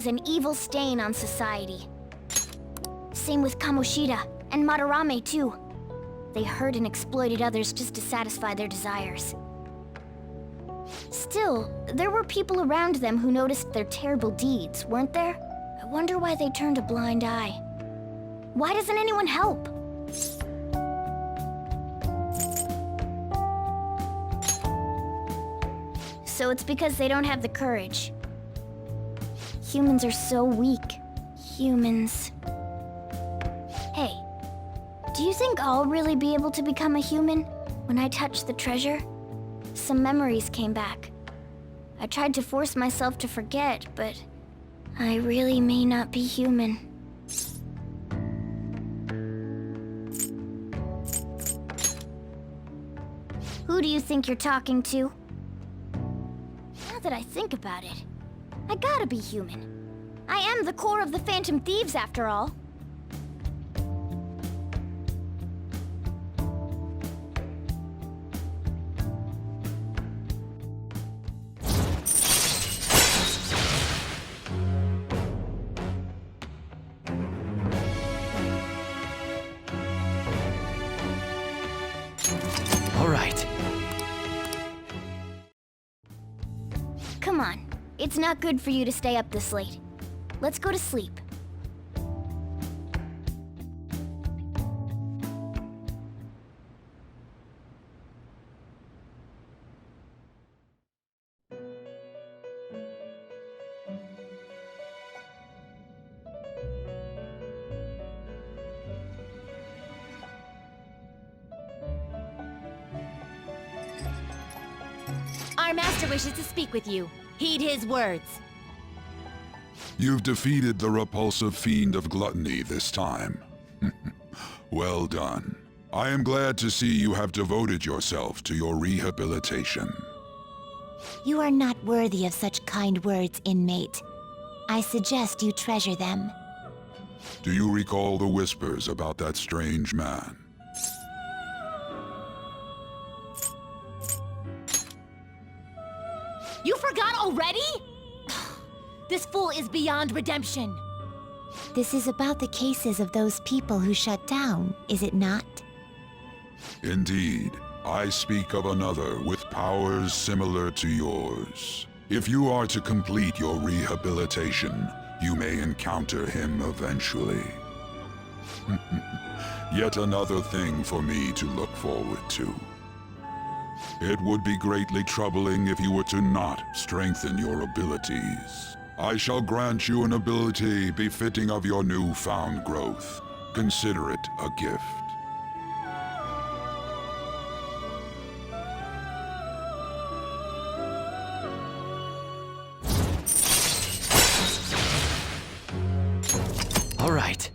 is an evil stain on society. Same with Kamoshida, and Madarame too. They hurt and exploited others just to satisfy their desires. Still, there were people around them who noticed their terrible deeds, weren't there? I wonder why they turned a blind eye. Why doesn't anyone help? So it's because they don't have the courage. Humans are so weak. Humans. Hey, do you think I'll really be able to become a human when I touch the treasure? Some memories came back. I tried to force myself to forget, but I really may not be human. Who do you think you're talking to? Now that I think about it, I gotta be human. I am the core of the Phantom Thieves, after all. All right. Come on, it's not good for you to stay up this late. Let's go to sleep. Our master wishes to speak with you. Heed his words. You've defeated the repulsive fiend of gluttony this time. Well done. I am glad to see you have devoted yourself to your rehabilitation. You are not worthy of such kind words, inmate. I suggest you treasure them. Do you recall the whispers about that strange man? You forgot already? This fool is beyond redemption. This is about the cases of those people who shut down, is it not? Indeed. I speak of another with powers similar to yours. If you are to complete your rehabilitation, you may encounter him eventually. Yet another thing for me to look forward to. It would be greatly troubling if you were to not strengthen your abilities. I shall grant you an ability befitting of your newfound growth. Consider it a gift. All right.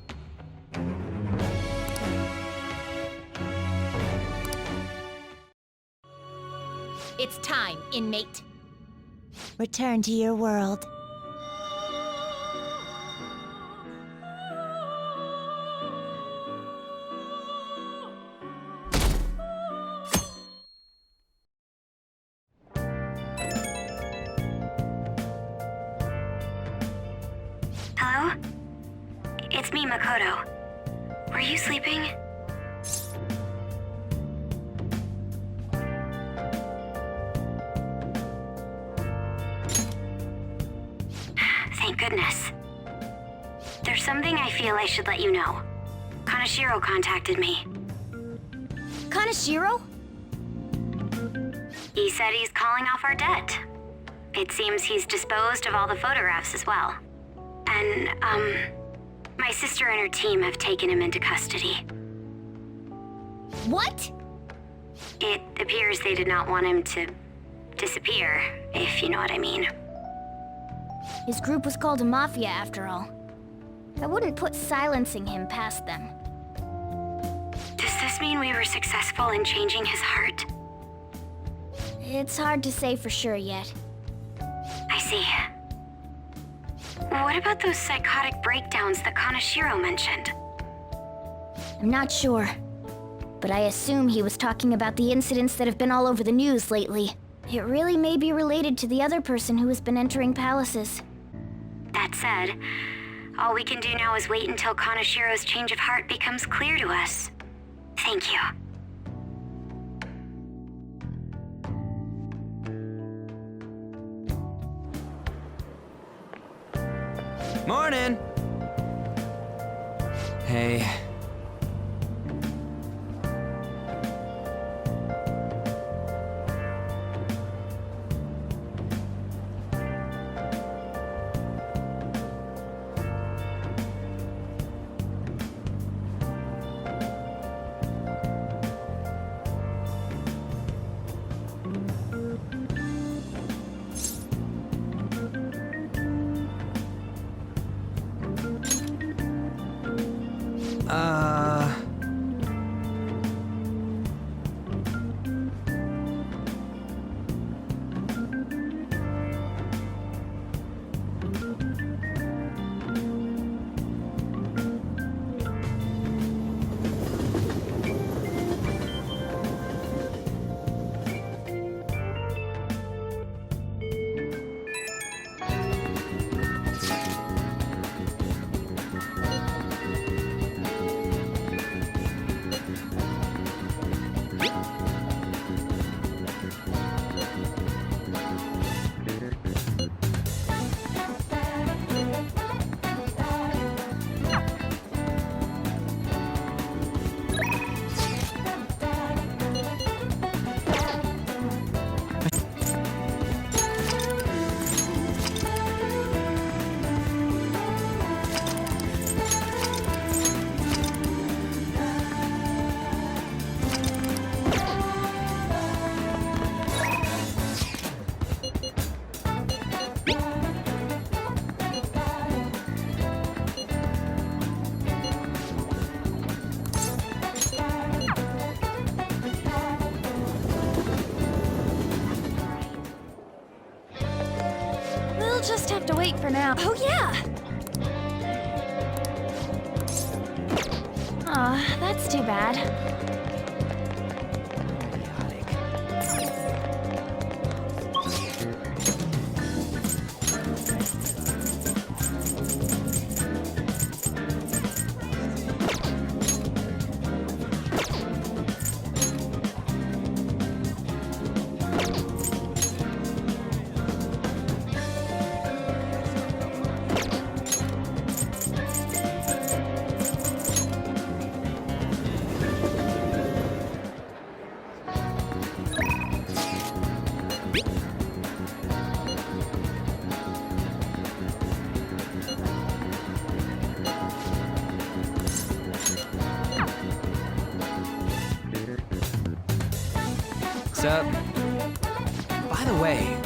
It's time, inmate. Return to your world. Hello? It's me, Makoto. Were you sleeping? Thank goodness. There's something I feel I should let you know. Kaneshiro contacted me. Kaneshiro? He said he's calling off our debt. It seems he's disposed of all the photographs as well. And, my sister and her team have taken him into custody. What? It appears they did not want him to disappear, if you know what I mean. His group was called a mafia, after all. I wouldn't put silencing him past them. Does this mean we were successful in changing his heart? It's hard to say for sure yet. I see. What about those psychotic breakdowns that Kaneshiro mentioned? I'm not sure. But I assume he was talking about the incidents that have been all over the news lately. It really may be related to the other person who has been entering palaces. That That said, all we can do now is wait until Kanashiro's change of heart becomes clear to us. Thank you. Morning! Hey. We'll just have to wait for now. Oh, yeah! Aw, that's too bad. Sup? By the way,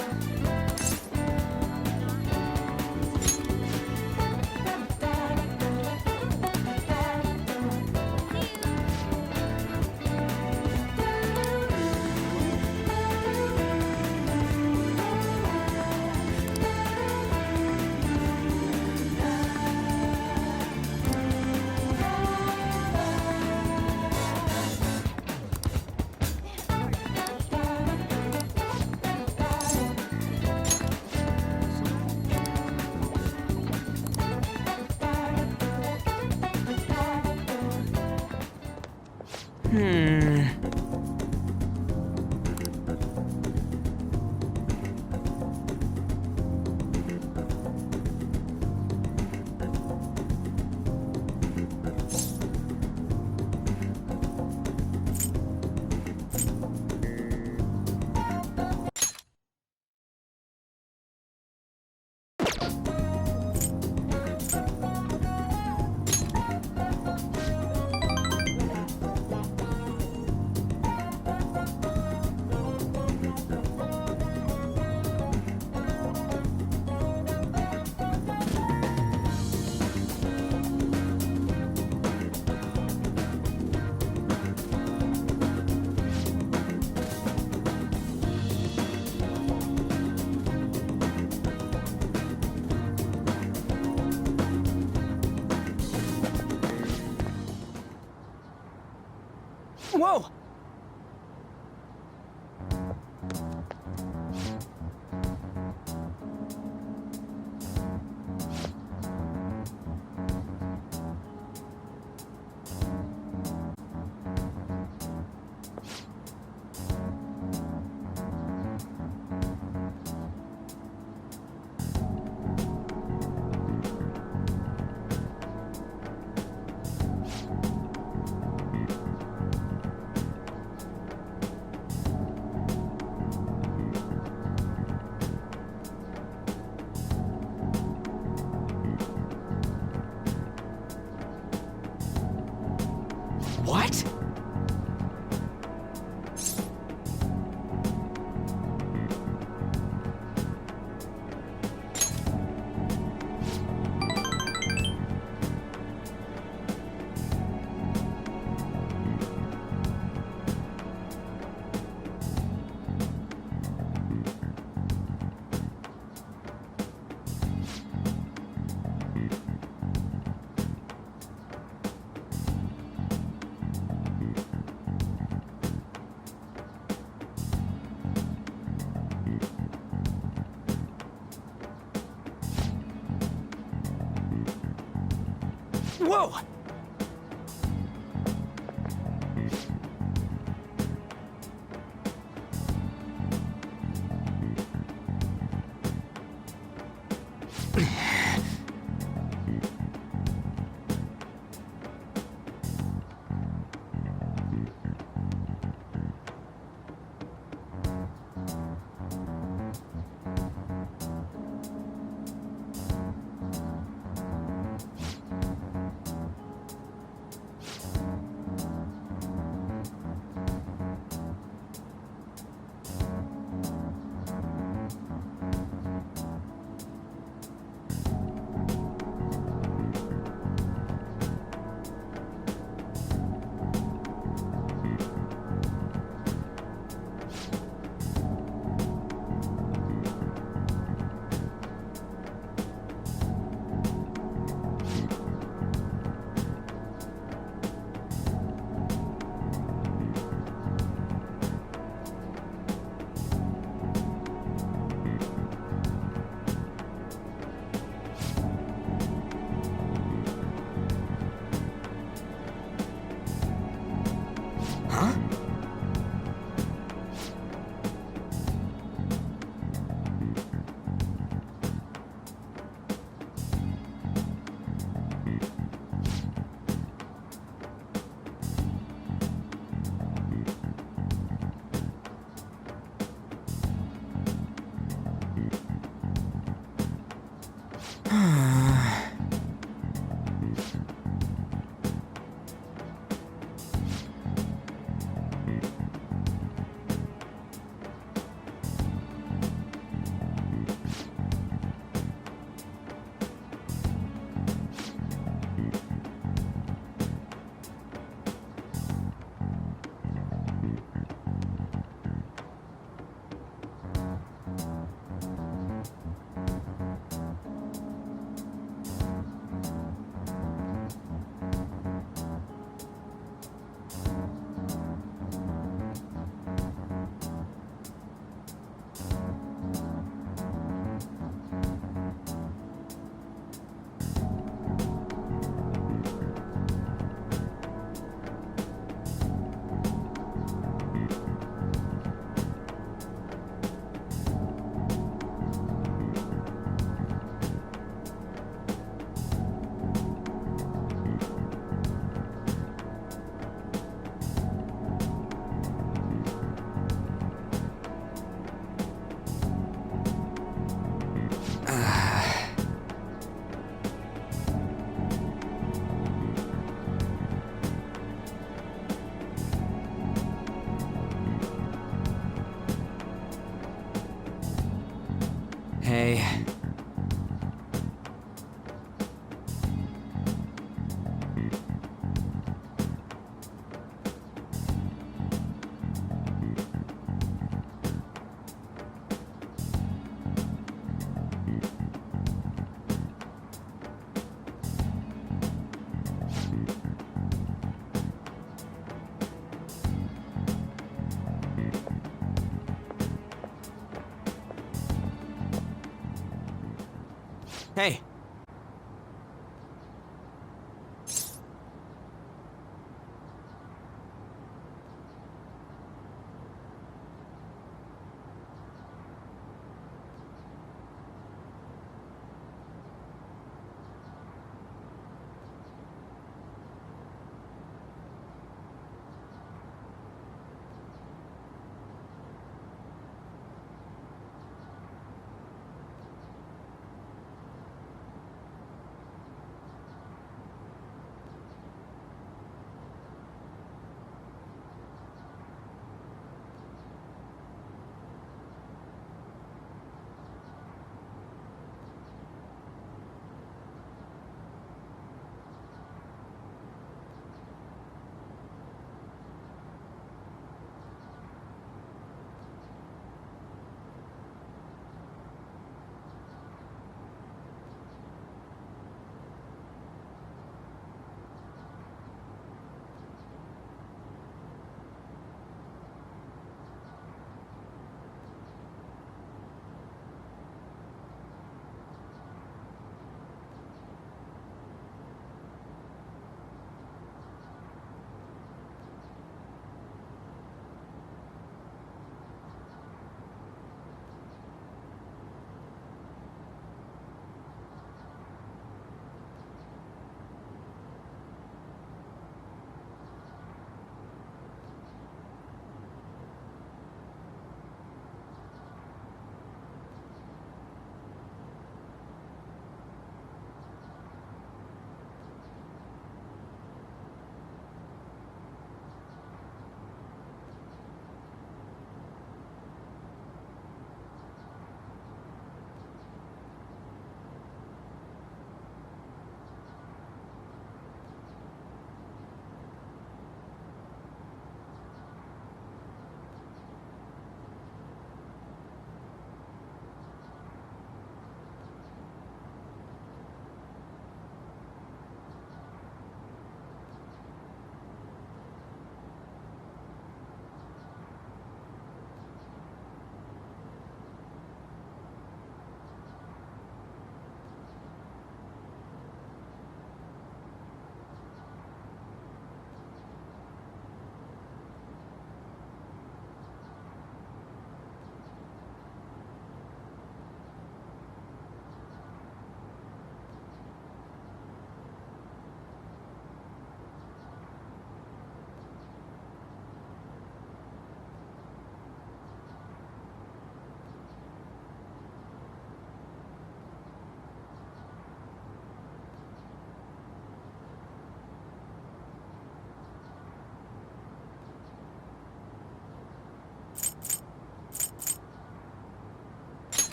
whoa! Whoa! Hey. Hey.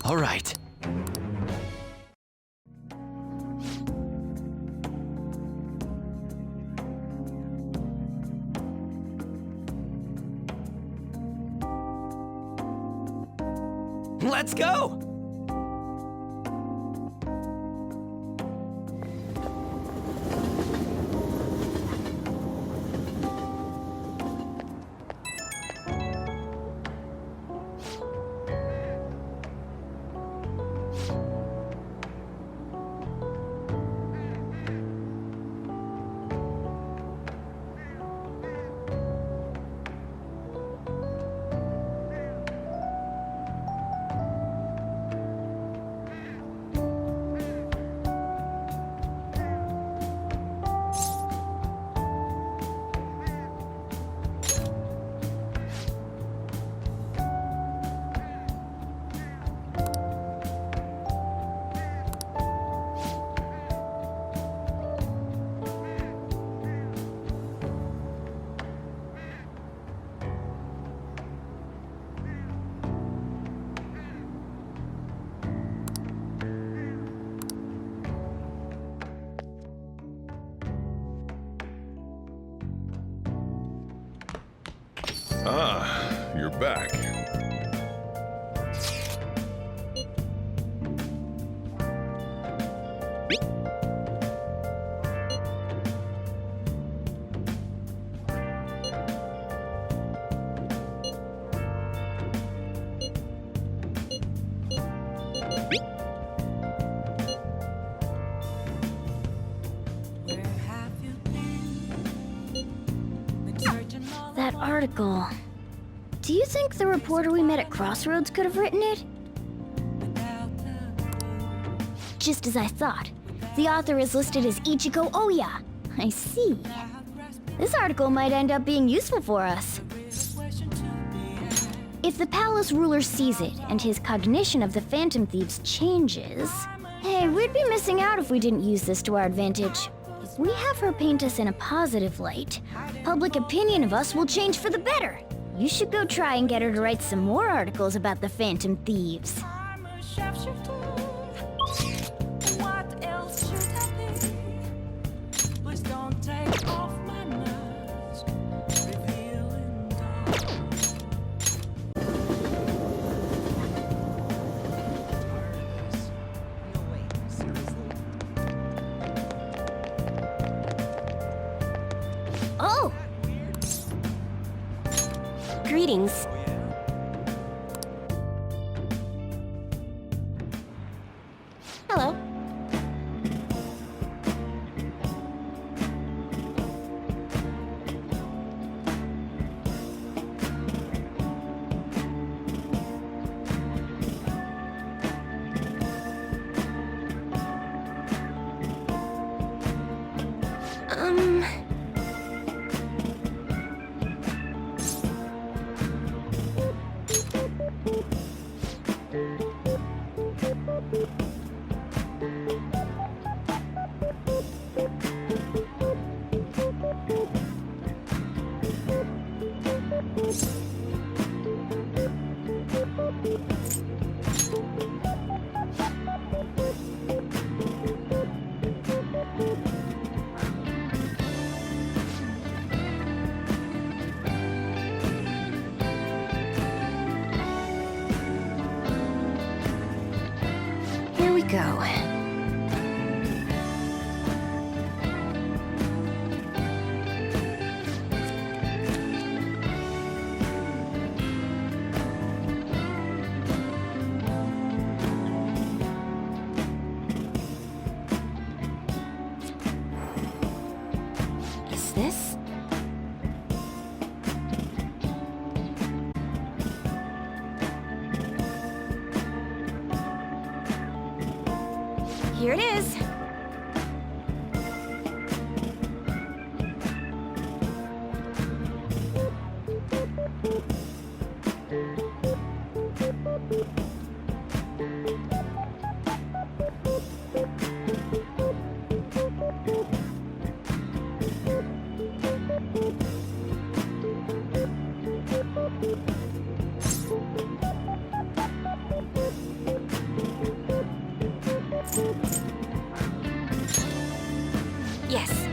All right. Let's go! Ah, you're back. That article. Do you think the reporter we met at Crossroads could have written it? Just as I thought. The author is listed as Ichiko Oya. I see. This article might end up being useful for us. If the palace ruler sees it and his cognition of the Phantom Thieves changes... Hey, we'd be missing out if we didn't use this to our advantage. If we have her paint us in a positive light, public opinion of us will change for the better. You should go try and get her to write some more articles about the Phantom Thieves. What else should I be? Please don't take off my mask, revealing dark. Oh! Greetings. Hello. Here we go. Is this? Here it is. Yes.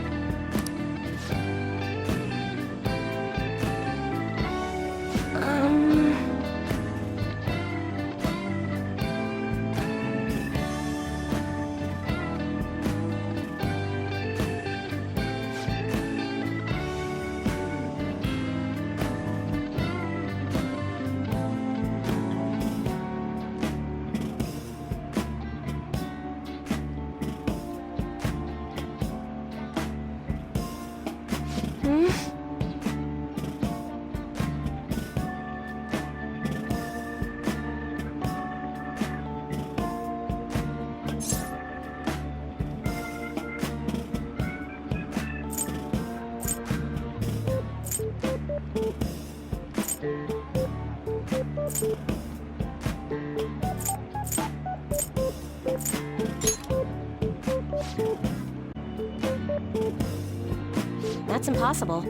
That's impossible.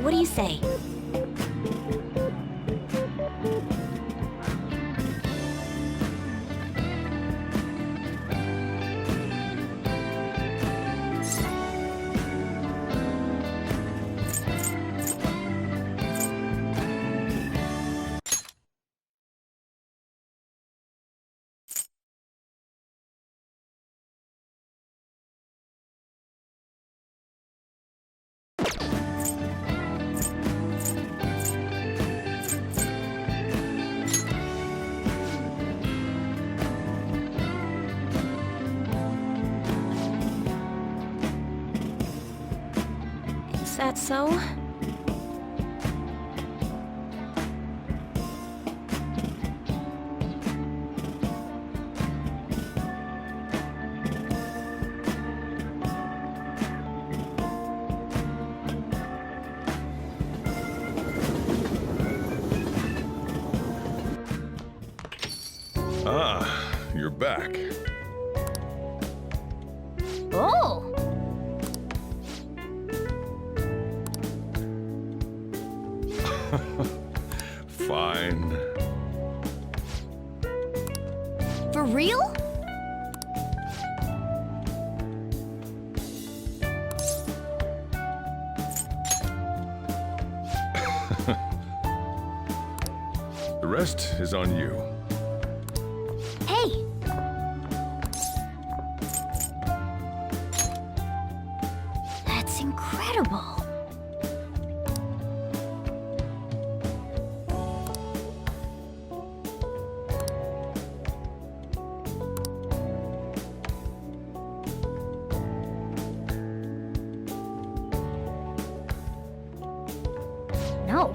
What do you say? Is that so? Ah, you're back. Oh! Fine. For real? The rest is on you. Hey! That's incredible. No.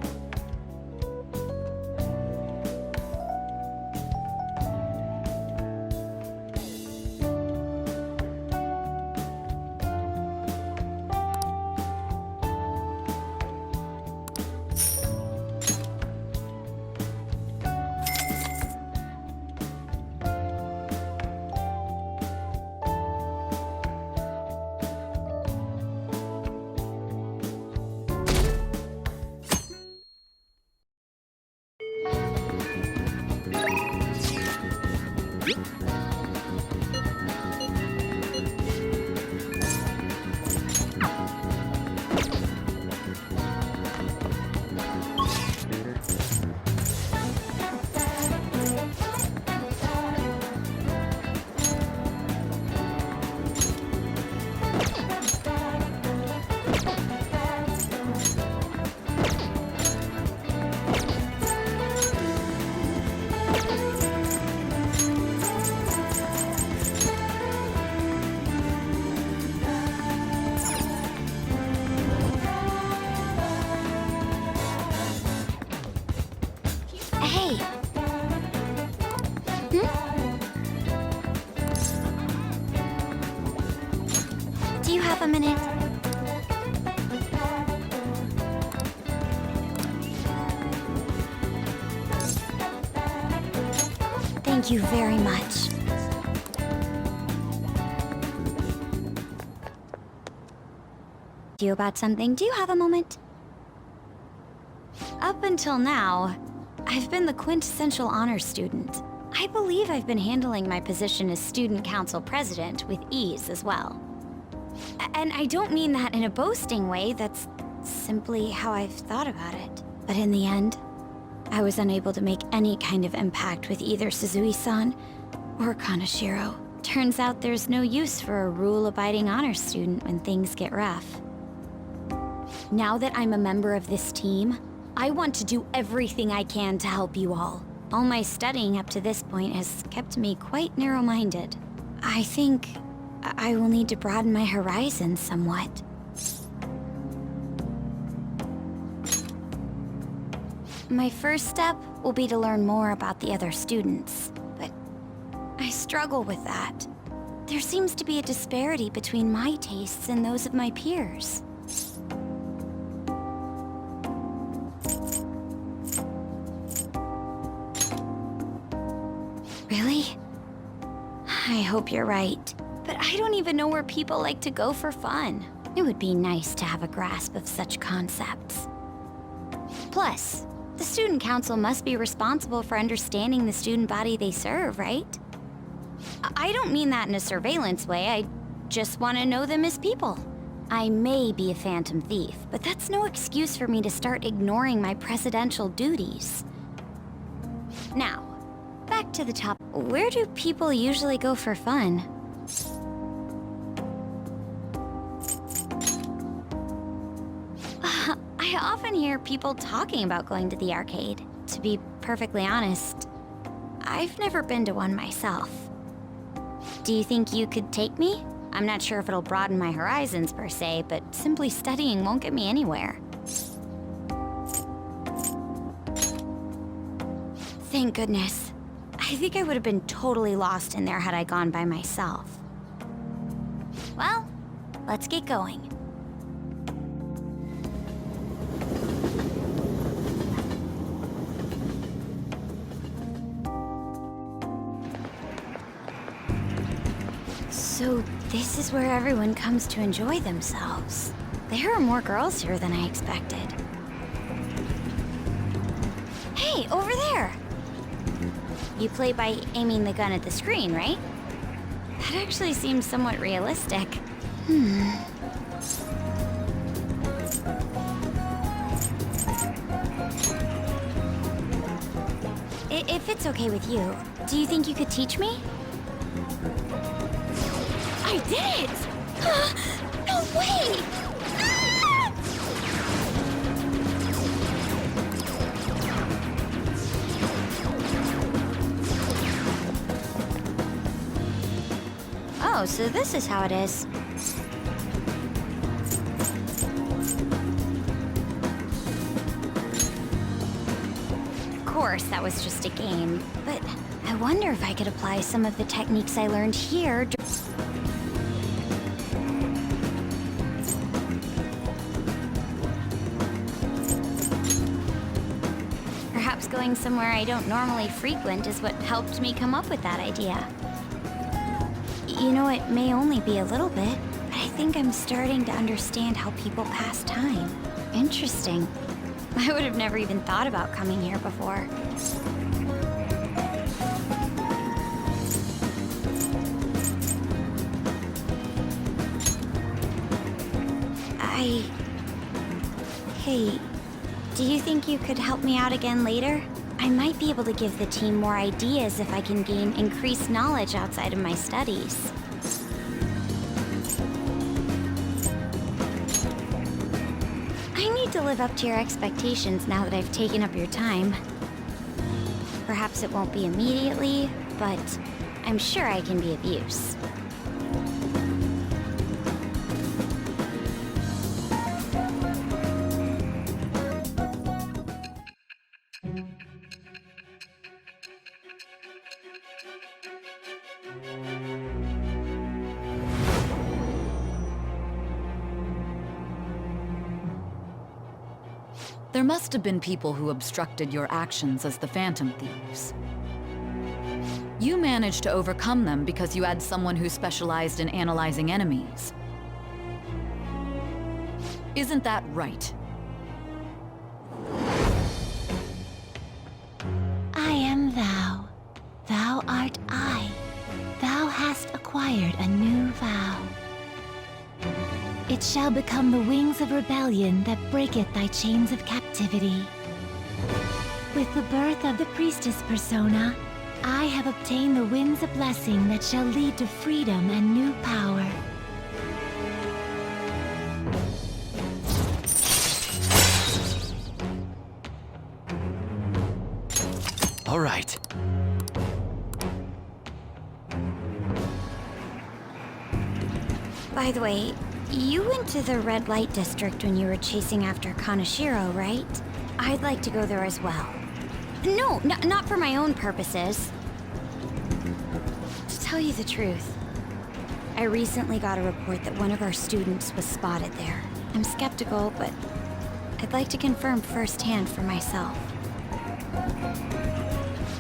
Do you have a minute? Thank you very much. You about something? Do you have a moment? Up until now, I've been the quintessential honor student. I believe I've been handling my position as student council president with ease as well. And I don't mean that in a boasting way, that's simply how I've thought about it. But in the end, I was unable to make any kind of impact with either Suzui-san or Kanashiro. Turns out there's no use for a rule-abiding honor student when things get rough. Now that I'm a member of this team, I want to do everything I can to help you all. All my studying up to this point has kept me quite narrow-minded. I think I will need to broaden my horizons somewhat. My first step will be to learn more about the other students, but I struggle with that. There seems to be a disparity between my tastes and those of my peers. Really? I hope you're right. But I don't even know where people like to go for fun. It would be nice to have a grasp of such concepts. Plus, the student council must be responsible for understanding the student body they serve, right? I don't mean that in a surveillance way, I just want to know them as people. I may be a phantom thief, but that's no excuse for me to start ignoring my presidential duties. Now, back to the top. Where do people usually go for fun? I often hear people talking about going to the arcade. To be perfectly honest, I've never been to one myself. Do you think you could take me? I'm not sure if it'll broaden my horizons per se, but simply studying won't get me anywhere. Thank goodness. I think I would have been totally lost in there had I gone by myself. Well, let's get going. So this is where everyone comes to enjoy themselves. There are more girls here than I expected. Hey, over there! You play by aiming the gun at the screen, right? That actually seems somewhat realistic. If it's okay with you, do you think you could teach me? I did it! No way! Ah! Oh, so this is how it is. Of course, that was just a game, but I wonder if I could apply some of the techniques I learned here. Perhaps going somewhere I don't normally frequent is what helped me come up with that idea. You know, it may only be a little bit, but I think I'm starting to understand how people pass time. Interesting. I would have never even thought about coming here before. Hey, do you think you could help me out again later? I might be able to give the team more ideas if I can gain increased knowledge outside of my studies. I need to live up to your expectations now that I've taken up your time. Perhaps it won't be immediately, but I'm sure I can be of use. There must have been people who obstructed your actions as the Phantom Thieves. You managed to overcome them because you had someone who specialized in analyzing enemies. Isn't that right? I am thou. Thou art I. Thou hast acquired a new vow. It shall become the wings of rebellion that breaketh thy chains of captivity. With the birth of the priestess persona, I have obtained the winds of blessing that shall lead to freedom and new power. All right. By the way, you went to the red light district when you were chasing after Kanashiro, right? I'd like to go there as well. No, not for my own purposes. To tell you the truth, I recently got a report that one of our students was spotted there. I'm skeptical, but I'd like to confirm firsthand for myself.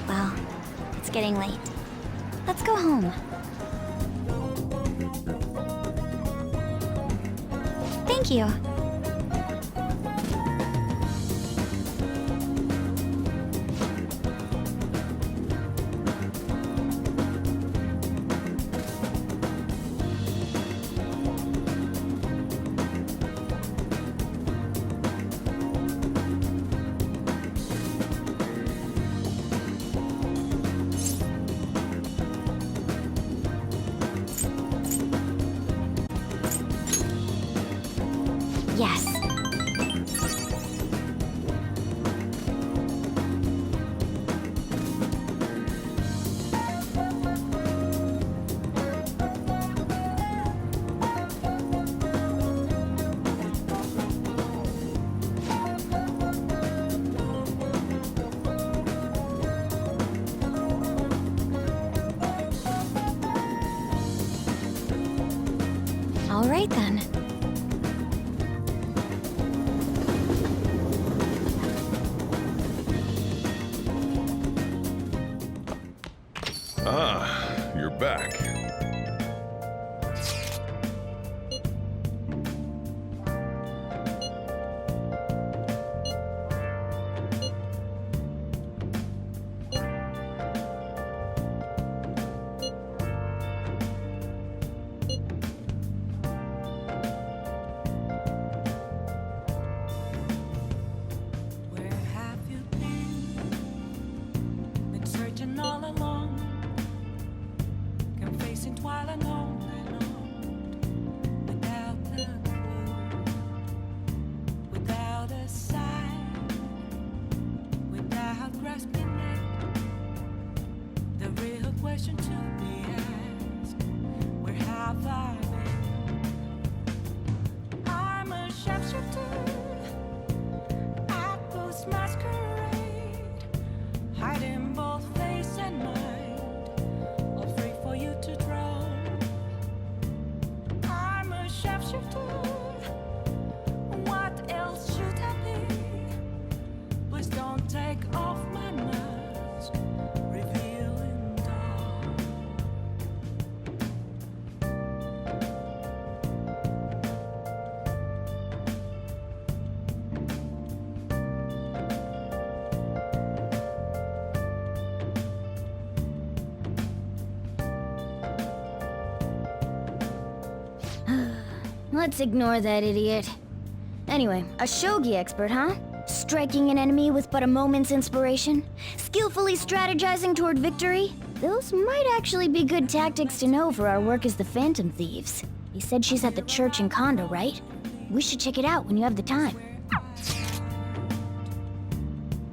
Well, it's getting late. Let's go home. Thank you. Yes. All right then. Ah, you're back. Where have you been? Been searching all along, confessing while alone and on, without a clue, without a sign, without grasping it. The real question to be asked: where have I been? I'm a sharpshooter. Masquerade, hiding both face and mind, all free for you to draw. I'm a sharpshooter. What else should I be? Please don't take off my mask, revealing dawn. Let's ignore that idiot. Anyway, a shogi expert, huh? Striking an enemy with but a moment's inspiration? Skillfully strategizing toward victory? Those might actually be good tactics to know for our work as the Phantom Thieves. He said she's at the church in Kondo, right? We should check it out when you have the time.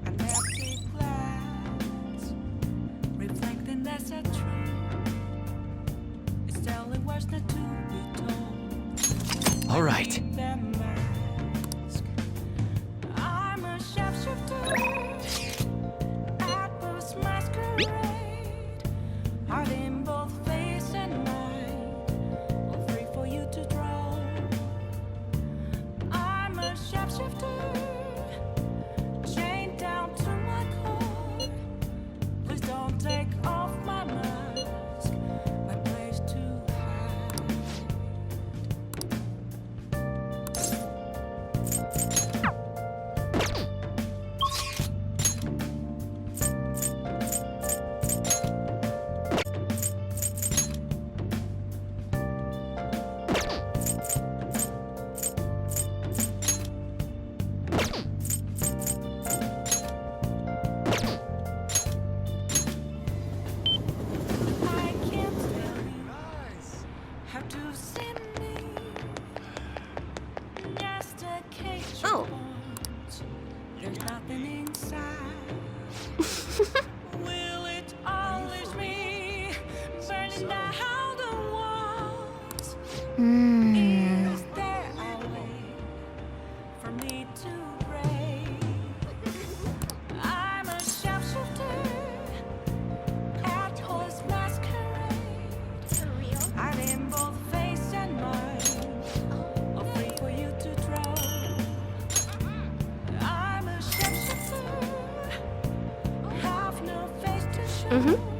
An empty glass, reflecting that's a truth. It's telling words not to be told. All right. I'm a sharpshooter at this masquerade, hiding both face and mind, all free for you to draw. I'm a sharpshooter. Mm-hmm.